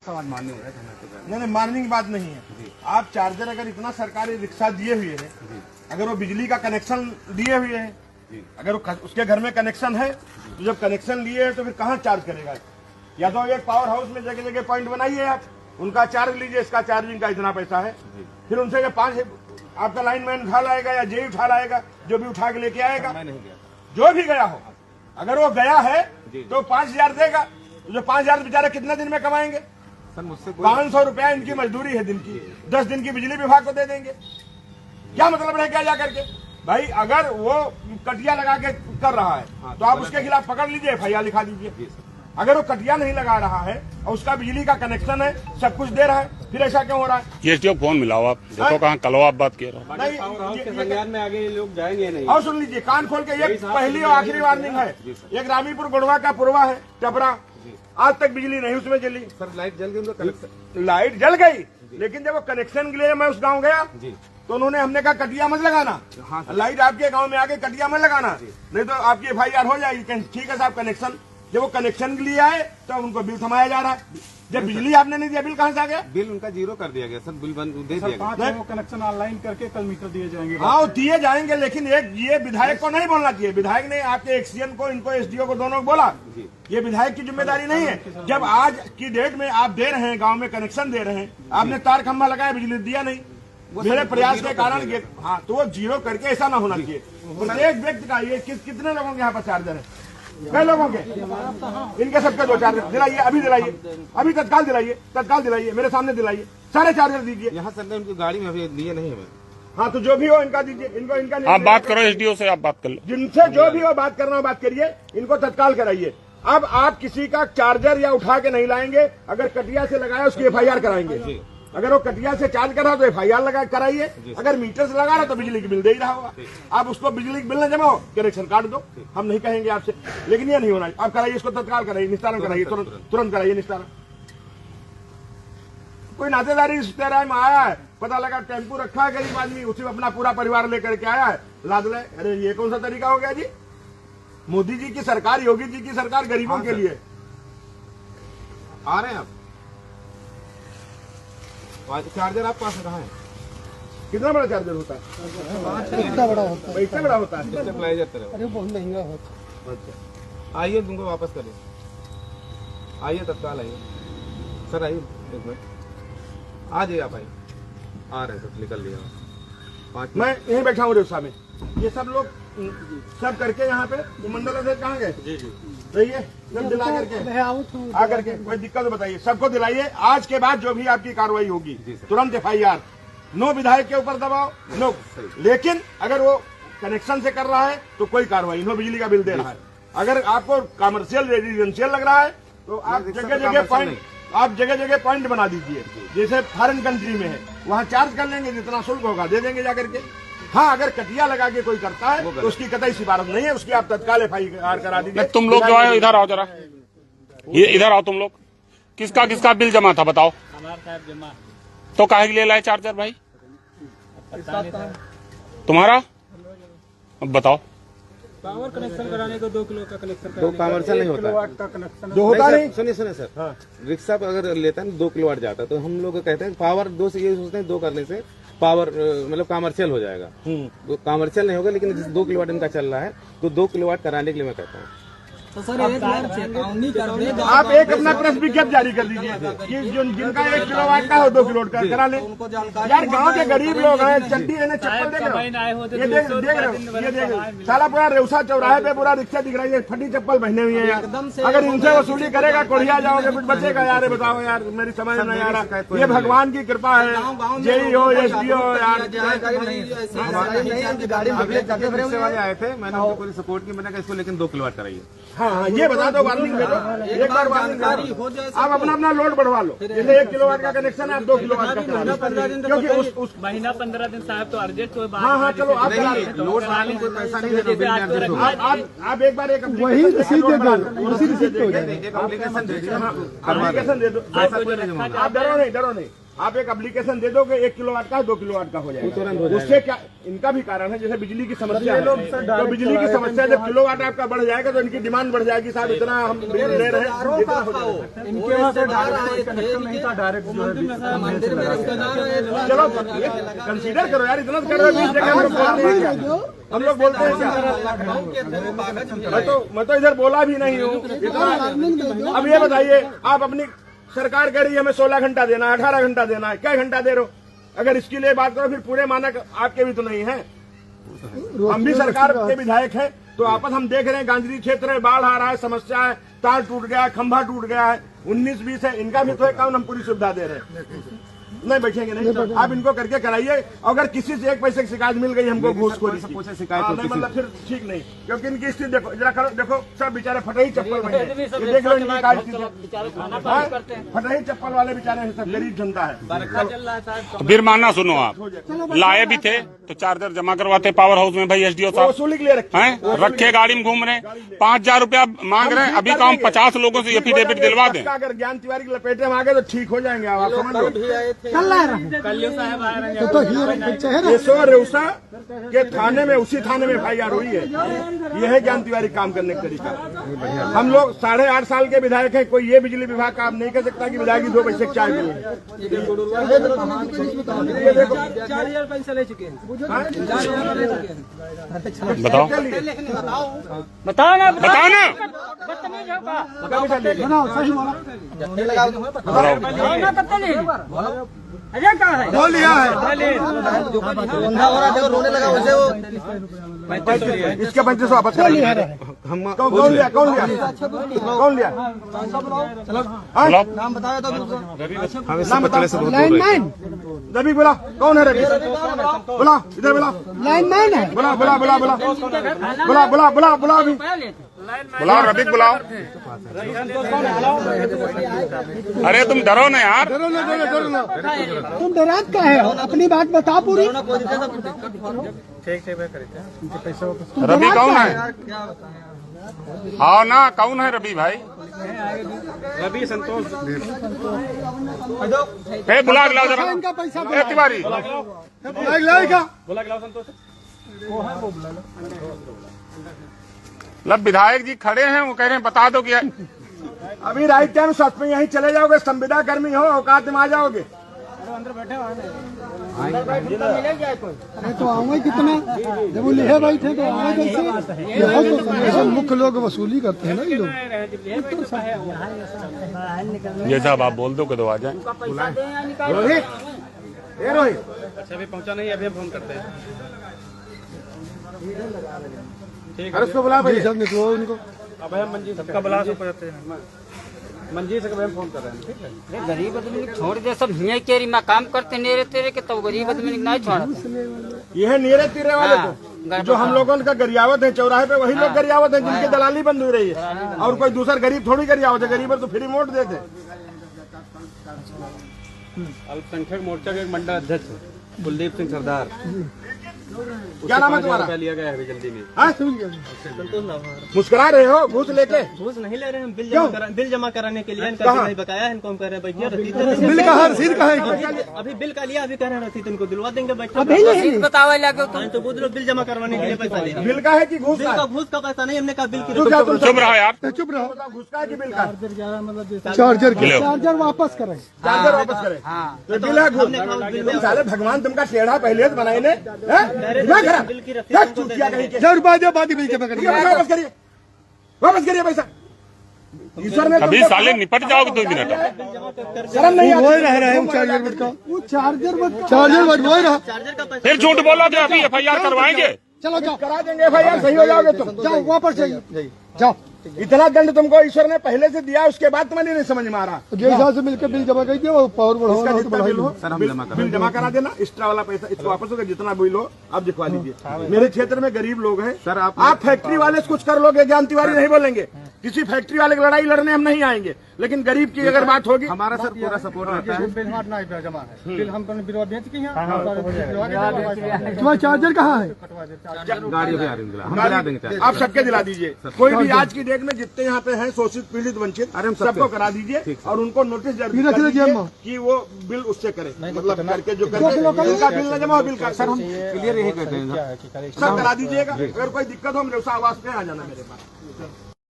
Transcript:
मारने हो रहा है। नहीं मारने की बात नहीं है। आप चार्जर अगर इतना सरकारी रिक्शा दिए हुए हैं, अगर वो बिजली का कनेक्शन दिए हुए हैं, अगर उसके घर में कनेक्शन है तो जब कनेक्शन लिए है तो फिर कहाँ चार्ज करेगा? या तो एक पावर हाउस में जगह जगह पॉइंट बनाइए, आप उनका चार्ज लीजिए, इसका चार्जिंग का इतना पैसा है, फिर उनसे 5 आपका लाइन मैन उठा लाएगा या जेई उठा लाएगा, जो भी उठा के लेके आएगा। मैं नहीं गया, जो भी गया हो, अगर वो गया है तो 5,000 देगा। तो जो 5,000 बेचारे कितने दिन में कमाएंगे? सर मुझसे 500 रुपया इनकी मजदूरी है दिन की, 10 दिन की बिजली विभाग को दे देंगे। क्या मतलब रह गया जा करके? भाई अगर वो कटिया लगा के कर रहा है तो आप उसके खिलाफ पकड़ लीजिए, FIR लिखा दीजिए। अगर वो कटिया नहीं लगा रहा है और उसका बिजली का कनेक्शन है, सब कुछ दे रहा है, फिर ऐसा क्यों हो रहा है? एसडीओ फोन मिलाओ, आप देखो कहाँ कलो आप बात किए रहो। संज्ञान में आगे लोग जाएंगे नहीं। और सुन लीजिए, कान खोल के, ये पहली और आखिरी वार्निंग है। एक रामीपुर गुड़वा का पुरवा है टपरा, आज तक बिजली नहीं उसमें जली। सर लाइट जल गई, उनका कनेक्शन, लाइट जल गई, लेकिन जब वो कनेक्शन के लिए मैं उस गांव गया तो उन्होंने हमने कहा कटिया मत लगाना। हाँ, लाइट आपके गांव में आके कटिया मत लगाना, नहीं तो आपकी FIR हो जाएगी। ठीक है साहब, कनेक्शन जब वो कनेक्शन के लिए आए तो उनको बिल थमाया जा रहा है। जब बिजली आपने नहीं दिया, बिल कहाँ से आ गया? बिल उनका 0 कर दिया गया सर, बिल बंद दे दिया गया। वो कनेक्शन ऑनलाइन करके कल मीटर दिए जाएंगे। हाँ वो दिए जाएंगे, लेकिन एक ये विधायक को नहीं बोलना चाहिए। विधायक ने आपके एक्सीएन को, इनको SDO को, दोनों को बोला, ये विधायक की जिम्मेदारी नहीं है। जब आज की डेट में आप दे रहे हैं, गांव में कनेक्शन दे रहे हैं, आपने तार खंभा लगाया, बिजली दिया नहीं, मेरे प्रयास के कारण ये, हाँ तो वो 0 करके ऐसा ना होना चाहिए। प्रत्येक व्यक्ति का ये कितने लोगों के यहाँ पर चार्जर है? कई लोगों के? इनके सबके 2 चार्जर दिलाइए, अभी दिलाइए, अभी तत्काल दिलाइए, तत्काल दिलाइए, मेरे सामने दिलाइए, सारे चार्जर दीजिए। यहाँ सर ने उनकी गाड़ी में अभी दिए नहीं है। हाँ तो जो भी हो इनका दीजिए, इनको इनका आप बात करो, एसडीओ से आप बात कर लो, जिनसे जो भी हो बात करना हो बात करिए, इनको तत्काल कराइए। अब आप किसी का चार्जर या उठा के नहीं लाएंगे, अगर कटिया से लगाया उसकी FIR कराएंगे। अगर वो कटिया से चार्ज कर रहा तो FIR लगा कराइए, अगर मीटर से लगा रहा तो बिजली की बिल दे ही रहा होगा। आप उसको बिजली की बिल न जमा हो, कनेक्शन काट दो, हम नहीं कहेंगे आपसे, लेकिन ये नहीं होना। आप कराइए, इसको तत्काल कराइए, निस्तारण कराइए, तुरंत कराइए निस्तारण। कोई नातेदारी रिश्तेदार में आया है, पता लगा टेम्पू रखा है गरीब आदमी, उसी में अपना पूरा परिवार लेकर के आया है, लाद ले। अरे ये कौन सा तरीका हो गया जी? मोदी जी की सरकार, योगी जी की सरकार गरीबों के लिए। आ रहे हैं आप? चार्जर आप पास कहाँ है? कितना बड़ा चार्जर होता है? इतना बड़ा होता है। इतना बड़ा होता है? अप्लाई जाते रहो। अरे बहुत महंगा होता है। आइए तुमको वापस करिए, आइए तत्काल आइए सर, आइए 1 मिनट, आ जाइए आप, आइए। आ रहे हैं सर, निकल लिया 5 मैं यहीं बैठा हूँ रिक्शा में। ये सब लोग सब करके यहाँ पे मंडल अध्यक्ष कहाँ गए? सही है, सब दिला करके आकर के कोई दिक्कत तो बताइए, सबको दिलाइए। आज के बाद जो भी आपकी कार्रवाई होगी तुरंत FIR, नो विधायक के ऊपर दबाव, नो। लेकिन अगर वो कनेक्शन से कर रहा है तो कोई कार्रवाई, नो बिजली का बिल दे रहा है। अगर आपको कमर्शियल रेजिडेंशियल लग रहा है तो आप जगह जगह पॉइंट, आप जगह जगह पॉइंट बना दीजिए, जैसे फॉरेन कंट्री में है, वहाँ चार्ज कर लेंगे, जितना शुल्क होगा दे देंगे जाकर के। हाँ अगर कटिया लगा के कोई करता है तो उसकी कतई सिफारिश नहीं है, उसकी आप तत्काल FIR करा दीजिए। तुम लोग जो है इधर आओ जरा, ये इधर आओ तुम लोग। किसका किसका बिल जमा था बताओ? जमा तो काहे के लिए लाए चार्जर भाई? तुम्हारा अब बताओ। पावर कनेक्शन कराने को 2 किलो का कनेक्शन, तो कमर्शियल नहीं होता का कनेक्शन जो होता नहीं। सुनिए सर, रिक्शा पर अगर लेता है 2 किलोवाट जाता है तो हम लोग कहते हैं पावर 2 से, ये सोचते हैं 2 करने से पावर मतलब कमर्शियल हो जाएगा। तो कमर्शियल नहीं होगा, लेकिन जिस 2 किलोवाट इनका चल रहा है तो 2 किलोवाट कराने के लिए मैं कहता हूँ। तो सर एक आप एक अपना प्रेस विज्ञप्ति जारी कर दीजिए कि जिनका 1 किलोवाट का हो 2 किलोवाट का करा ले। यार गांव के गरीब लोग हैं, चड्डी है, चप्पल देख रहे हो, ये देख रहे हो, ये देख साला पूरा रेउसा चौराहे पे पूरा रिक्शा दिख रहा है, फटी चप्पल पहने हुए हैं यार। अगर इनसे वसूली करेगा कोढ़िया जाओगे, कुछ बचेगा यार? बताओ यार, मेरी समझ में नहीं आ रहा। ये भगवान की कृपा है, जेई हो, SDO हो यार। रिक्शे वाले आए थे, मैंने उनको पूरी सपोर्ट की, मैंने कहा इसको लेकिन 2 किलोवाट कराइए। हाँ ये बता दो, वार्निंग दे दो, एक बार वार्निंग दे दो, आप अपना अपना लोड बढ़वा लो। जैसे 1 किलोवाट का कनेक्शन है, आप 2 किलोवाट का करा लो, क्योंकि उस महीना 15 दिन साहब तो अर्जेंट हो। हाँ चलो आप करा लो। लोड बनाने कोई पैसा नहीं देना, आप एक बार एक वही रसीद दे दो, उसी रसीद पे हो जाएगा। एक एप्लीकेशन दे दीजिए, एप्लीकेशन दे दो। आप डरो नहीं, आप एक एप्लीकेशन दे दोगे 1 किलोवाट का 2 किलोवाट का हो जाएगा। उससे क्या इनका भी कारण है, जैसे बिजली की समस्या है, तो बिजली की समस्या जब किलोवाट आपका बढ़ जाएगा तो इनकी डिमांड बढ़ जाएगी। साहब इतना हम बिजली ले रहे हैं, इतना हो जाएगा। इनके वहाँ से डायरेक्ट कनेक्शन नहीं था, डायरेक्ट जो है चलो कंसीडर करो यार, इतना कर रहे हो। हम लोग बोलते हैं क्या, मैं तो इधर बोला भी नहीं हूँ इतना। अब ये बताइए, आप अपनी सरकार कह रही है हमें 16 घंटा देना है, 18 घंटा देना है, क्या घंटा दे रहे हो? अगर इसके लिए बात करो फिर पूरे मानक आपके भी तो नहीं है। हम भी सरकार के विधायक हैं, तो आपस हम देख रहे हैं गांधी क्षेत्र में बाढ़ आ रहा है, समस्या है, तार टूट गया है, खंभा टूट गया है, 19-20 है, इनका भी तो एक काम हम पूरी सुविधा दे रहे हैं। नहीं बैठेंगे नहीं, तो आप इनको करके कराइए। अगर किसी से 1 पैसे की शिकायत मिल गई हमको घूसखोरी की, मतलब फिर ठीक नहीं, क्योंकि इनकी स्थिति देखो जरा करो, देखो सब बेचारे फटे ही चप्पल में, देख लो इनकी क्या स्थिति है। फटे ही चप्पल वाले बेचारे सब गरीब जनता है। तो फिर मानना सुनो, आप लाए भी थे तो चार्जर जमा करवाते पावर हाउस में भाई एसडीओ साहब वसूली के लिए रखे गाड़ी में घूम रहे, 5,000 रुपया मांग रहे हैं। अभी काम 50 लोगों से एफिडेविट दिलवा दें। अगर ज्ञान तिवारी की लपेटे में आ गए तो ठीक हो जाएंगे। आप समझ लो ये रेउसा के थाने में, उसी थाने में FIR हुई है। यह है ज्ञान तिवारी काम करने का तरीका। हम लोग 8.5 साल के विधायक हैं, कोई ये बिजली विभाग का आप नहीं कह सकता कि विधायक 2 पैसे की चाय पिए। ये देखो 4,000 पैसा ले चुके हैं। बताओ बताओ ना, बताओ ना, बदतमीज हो का? अजय कहाँ है? बोल दिया है। रोने लगा वैसे वो इसके 3500 वापस कराइए। हम कौन लिया कौन लिया नाम बताया तो नाम बताओ। रवि बोला, कौन है रवि? बोला इधर, बोला लाइनमैन है। बोला बोला बोला बोला बोला बोला बोला बोला अभी बुलाओ रफीक बुलाओ। अरे तुम डरो ना यार, डरो ना। तुम डरात का है, अपनी बात बता पूरी। रवि कौन है? हाँ ना, कौन है रवि भाई? रवि संतोष बुला गिलाओ जरा इनका पैसा ए, तिवारी बोला संतोष। मतलब विधायक जी खड़े हैं, वो कह रहे हैं बता दो कि अभी राइट टाइम सच में यहीं चले जाओगे, संविदा कर्मी हो, औकात में आ जाओगे। अंदर बैठे हुए अरे तो आऊंगा कितना, जब वो लिखे बैठे तो आऊंगा कैसे? मुख्य लोग वसूली करते हैं ना ये लोग। ये साहब आप बोल दो कि तो आ जाए। रोहित, ये रोहित, अच्छा अभी पहुंचा नहीं, अभी हम फोन करते हैं। अरे उसको बुला भाई। सब निकलो उनको। अब हम मंजी सबका बुला सकते हैं, मंजी से हम फोन कर रहे हैं। ठीक है, गरीब आदमी छोड़ दे, सब हिया केरी में काम करते नेरे तेरे के, तब गरीब आदमी नहीं छोड़ा। ये है नीरे तीरे वाले तो जो हम लोगों का गरियावत है चौराहे पे, वही लोग गरियावत है जिनकी दलाली बंद हो रही है। और कोई दूसरा गरीब थोड़ी गरियावत है, गरीब तो फ्री वोट देते। अल्पसंख्यक मोर्चा के एक मंडल अध्यक्ष कुलदीप सिंह सरदार, क्या नाम है तुम्हारा? लिया गया है अभी जल्दी में। हाँ? मुस्कुरा रहे हो घूस लेके? घूस नहीं ले रहे हैं, बिल जमा कराने के लिए इनका बिल नहीं बकाया है, इनको हम कह रहे हैं बैठिए रसीद। बिल का रसीद का है? अभी बिल का लिया, अभी कह रहे हैं रसीद इनको दिलवा देंगे बैठे। बतावे लगे हाँ, तो बोल बिल जमा करवाने के लिए पैसा ले। बिल का है कि घूस का? घूस का पैसा नहीं, हमने कहा बिल की चुप रहो यार, चुप रहो। घूस का है कि बिल का? चार्जर वापस करें। चार्जर वापस करें तो बिल है घूस। साले भगवान तुमका टेढ़ा पहले से बनाए ने, चूतिया कहीं के। 1000 रुपया बाद बिल जमा करिए। वापस करिए, वापस करिए पैसा। ईश्वर ने अभी साले निपट जाओगे 2 मिनट। शर्म नहीं वो रह रहा है वो चार्जर बट का, वो चार्जर बट वो रहा। चार्जर का पैसा फिर झूठ बोला तो अभी FIR करवाएंगे। चलो जाओ, करा देंगे FIR, सही हो जाओगे तुम। जाओ वापस जाइए, जाओ। इतना दंड तुमको ईश्वर ने पहले से दिया, उसके बाद तुम्हें नहीं समझ में आ रहा। जो हिसाब से मिलकर बिल जमा कर दिया, वो पावर इसका जितना बिल हो बढ़ाओ। बिल जमा करा देना, एक्स्ट्रा वाला पैसा इसको वापस होगा। जितना बिल हो आप दिखवा लीजिए। मेरे क्षेत्र में गरीब लोग हैं सर, आप फैक्ट्री वाले से कुछ कर लोगे, ज्ञान तिवारी नहीं बोलेंगे। किसी फैक्ट्री वाले की लड़ाई लड़ने हम नहीं आएंगे, लेकिन गरीब की अगर बात होगी हमारा सर पूरा सपोर्ट रहता है। बिल जमा है, बिल हम बेच के तुम्हारा चार्जर कहाँ है? गाड़ी भी आ रही है, हम दिला देंगे। आप सबके दिला दीजिए। कोई भी आज की डेट में जितने यहाँ पे हैं शोषित पीड़ित वंचित, अरे हम सबको करा दीजिए और उनको नोटिस जारी कर दीजिए कि वो बिल उससे करे, मतलब करके जो करे जिनका बिल न जमा हो बिल का सर हम क्लियर यही कहते हैं सब करा दीजिएगा। अगर कोई दिक्कत हो मेरे आवास पे आ जाना मेरे पास।